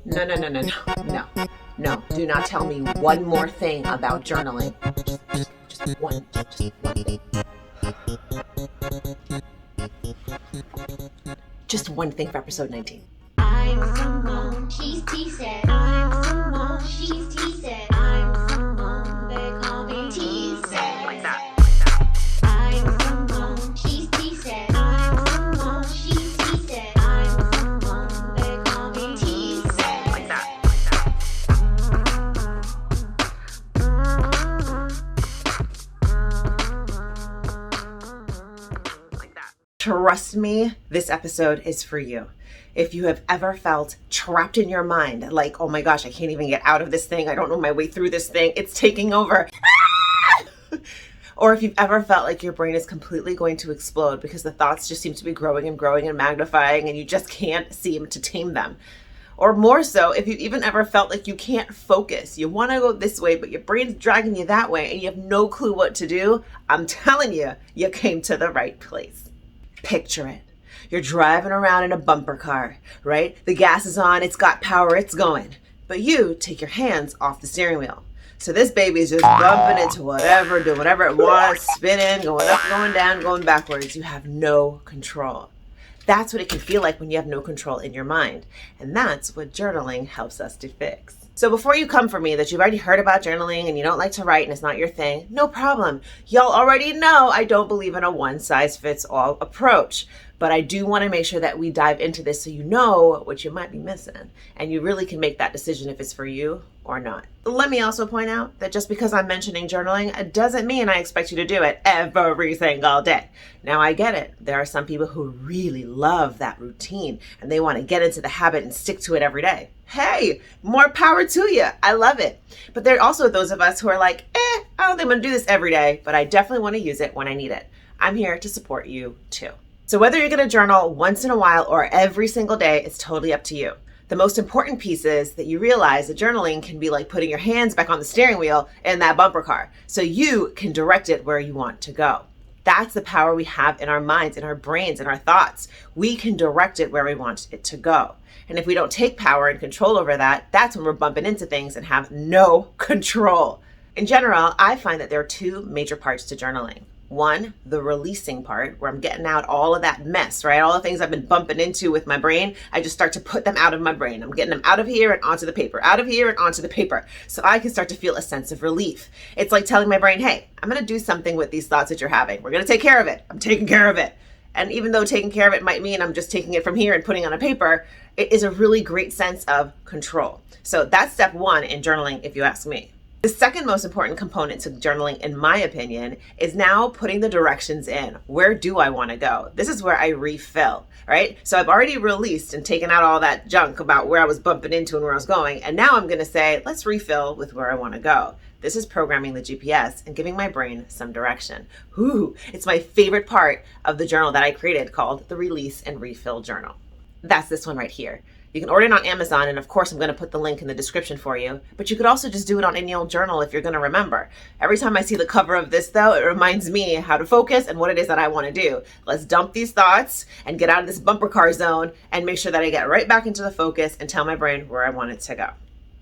No, no, no, no, no, no, no. Do not tell me one more thing about journaling. Just one thing. Just one thing for episode 19. I'm Simone, she's TSED. I'm Simone, she's TSED. I'm Simone, they call me TSED. Like that. I'm Simone, she's TSED. I'm Simone, she's TSED. I'm Simone, they call me TSED. Like that. Like that. Trust me, this episode is for you. If you have ever felt trapped in your mind, like, oh my gosh, I can't even get out of this thing. I don't know my way through this thing. It's taking over. Or if you've ever felt like your brain is completely going to explode because the thoughts just seem to be growing and growing and magnifying and you just can't seem to tame them. Or more so, if you've even ever felt like you can't focus, you want to go this way, but your brain's dragging you that way and you have no clue what to do, I'm telling you, you came to the right place. Picture it. You're driving around in a bumper car, right? The gas is on, it's got power, it's going. But you take your hands off the steering wheel. So this baby is just bumping into whatever, doing whatever it wants, spinning, going up, going down, going backwards. You have no control. That's what it can feel like when you have no control in your mind. And that's what journaling helps us to fix. So before you come for me that you've already heard about journaling and you don't like to write and it's not your thing, no problem. Y'all already know I don't believe in a one-size-fits-all approach. But I do want to make sure that we dive into this so you know what you might be missing. And you really can make that decision if it's for you or not. Let me also point out that just because I'm mentioning journaling, it doesn't mean I expect you to do it every single day. Now I get it. There are some people who really love that routine and they want to get into the habit and stick to it every day. Hey, more power to you. I love it. But there are also those of us who are like, I don't think I'm going to do this every day, but I definitely want to use it when I need it. I'm here to support you too. So whether you're going to journal once in a while or every single day, it's totally up to you. The most important piece is that you realize that journaling can be like putting your hands back on the steering wheel in that bumper car so you can direct it where you want to go. That's the power we have in our minds, in our brains, in our thoughts. We can direct it where we want it to go. And if we don't take power and control over that, that's when we're bumping into things and have no control. In general, I find that there are two major parts to journaling. One, the releasing part, where I'm getting out all of that mess, right? All the things I've been bumping into with my brain, I just start to put them out of my brain. I'm getting them out of here and onto the paper, out of here and onto the paper. So I can start to feel a sense of relief. It's like telling my brain, hey, I'm going to do something with these thoughts that you're having. We're going to take care of it. I'm taking care of it. And even though taking care of it might mean I'm just taking it from here and putting it on a paper, it is a really great sense of control. So that's step one in journaling, if you ask me. The second most important component to journaling, in my opinion, is now putting the directions in. Where do I want to go? This is where I refill, right? So I've already released and taken out all that junk about where I was bumping into and where I was going. And now I'm going to say, let's refill with where I want to go. This is programming the GPS and giving my brain some direction. Ooh, it's my favorite part of the journal that I created called the Release and Refill Journal. That's this one right here. You can order it on Amazon, and of course I'm going to put the link in the description for you, but you could also just do it on any old journal if you're going to remember. Every time I see the cover of this though, it reminds me how to focus and what it is that I want to do. Let's dump these thoughts and get out of this bumper car zone and make sure that I get right back into the focus and tell my brain where I want it to go.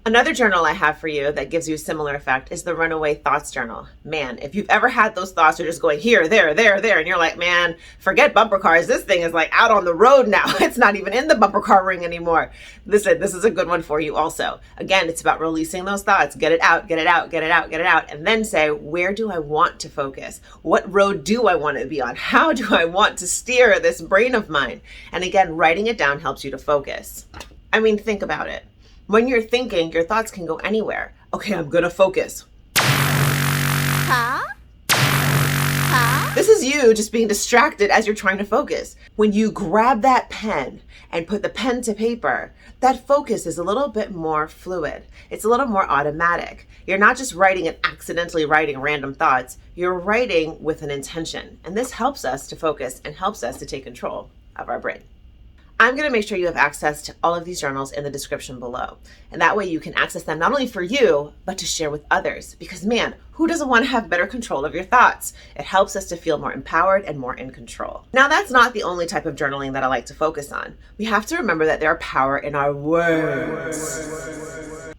Another journal I have for you that gives you a similar effect is the Runaway Thoughts Journal. Man, if you've ever had those thoughts are just going here, there, and you're like, man, forget bumper cars. This thing is like out on the road now. It's not even in the bumper car ring anymore. Listen, this is a good one for you also. Again, it's about releasing those thoughts. Get it out, get it out, get it out, get it out. And then say, where do I want to focus? What road do I want to be on? How do I want to steer this brain of mine? And again, writing it down helps you to focus. I mean, think about it. When you're thinking, your thoughts can go anywhere. Okay, I'm gonna focus. This is you just being distracted as you're trying to focus. When you grab that pen and put the pen to paper, that focus is a little bit more fluid. It's a little more automatic. You're not just writing and accidentally writing random thoughts. You're writing with an intention. And this helps us to focus and helps us to take control of our brain. I'm going to make sure you have access to all of these journals in the description below. And that way you can access them not only for you, but to share with others. Because man, who doesn't want to have better control of your thoughts? It helps us to feel more empowered and more in control. Now, that's not the only type of journaling that I like to focus on. We have to remember that there are power in our words.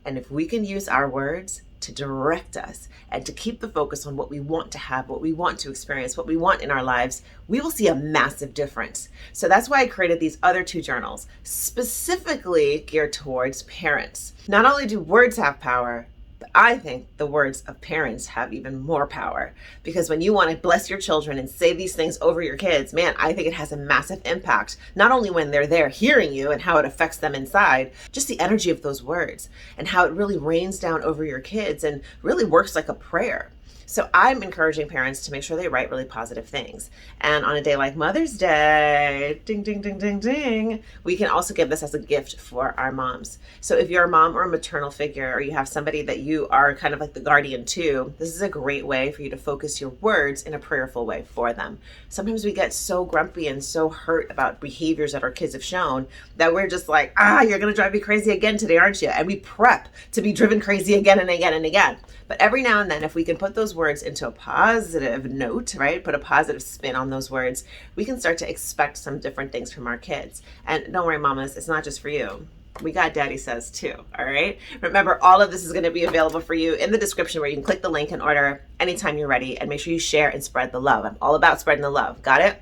And if we can use our words to direct us and to keep the focus on what we want to have, what we want to experience, what we want in our lives, we will see a massive difference. So that's why I created these other two journals, specifically geared towards parents. Not only do words have power, but I think the words of parents have even more power, because when you want to bless your children and say these things over your kids, man, I think it has a massive impact, not only when they're there hearing you and how it affects them inside, just the energy of those words and how it really rains down over your kids and really works like a prayer. So I'm encouraging parents to make sure they write really positive things. And on a day like Mother's Day, ding, ding, ding, ding, ding, we can also give this as a gift for our moms. So if you're a mom or a maternal figure, or you have somebody that you are kind of like the guardian to, this is a great way for you to focus your words in a prayerful way for them. Sometimes we get so grumpy and so hurt about behaviors that our kids have shown that we're just like, you're going to drive me crazy again today, aren't you? And we prep to be driven crazy again and again and again. But every now and then, if we can put those words into a positive note, right? Put a positive spin on those words, we can start to expect some different things from our kids. And don't worry, mamas, it's not just for you. We got Daddy Says too, all right? Remember, all of this is going to be available for you in the description, where you can click the link and order anytime you're ready, and make sure you share and spread the love. I'm all about spreading the love. Got it?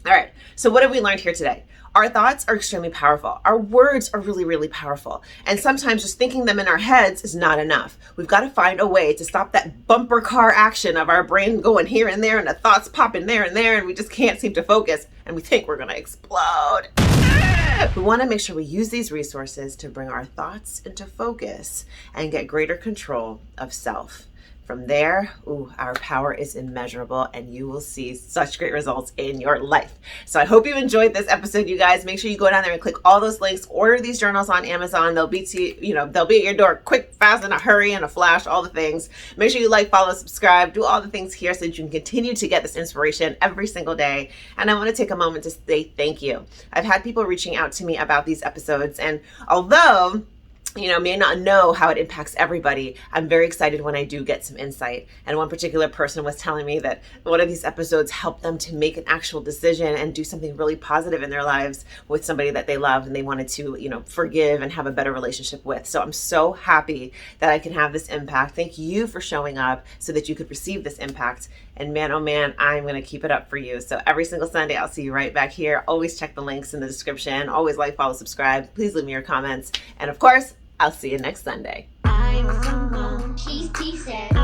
All right. So what have we learned here today? Our thoughts are extremely powerful. Our words are really, really powerful. And sometimes just thinking them in our heads is not enough. We've got to find a way to stop that bumper car action of our brain going here and there and the thoughts popping there and there, and we just can't seem to focus, and we think we're going to explode. We want to make sure we use these resources to bring our thoughts into focus and get greater control of self. From there, our power is immeasurable, and you will see such great results in your life. So I hope you enjoyed this episode, you guys. Make sure you go down there and click all those links. Order these journals on Amazon. They'll be they'll be at your door quick, fast, in a hurry, in a flash, all the things. Make sure you like, follow, subscribe, do all the things here so that you can continue to get this inspiration every single day. And I want to take a moment to say thank you. I've had people reaching out to me about these episodes, and although may not know how it impacts everybody, I'm very excited when I do get some insight. And one particular person was telling me that one of these episodes helped them to make an actual decision and do something really positive in their lives with somebody that they love and they wanted to, forgive and have a better relationship with. So I'm so happy that I can have this impact. Thank you for showing up so that you could receive this impact. And man, oh man, I'm going to keep it up for you. So every single Sunday, I'll see you right back here. Always check the links in the description. Always like, follow, subscribe. Please leave me your comments. And of course, I'll see you next Sunday. I'm Simone. She's TSED.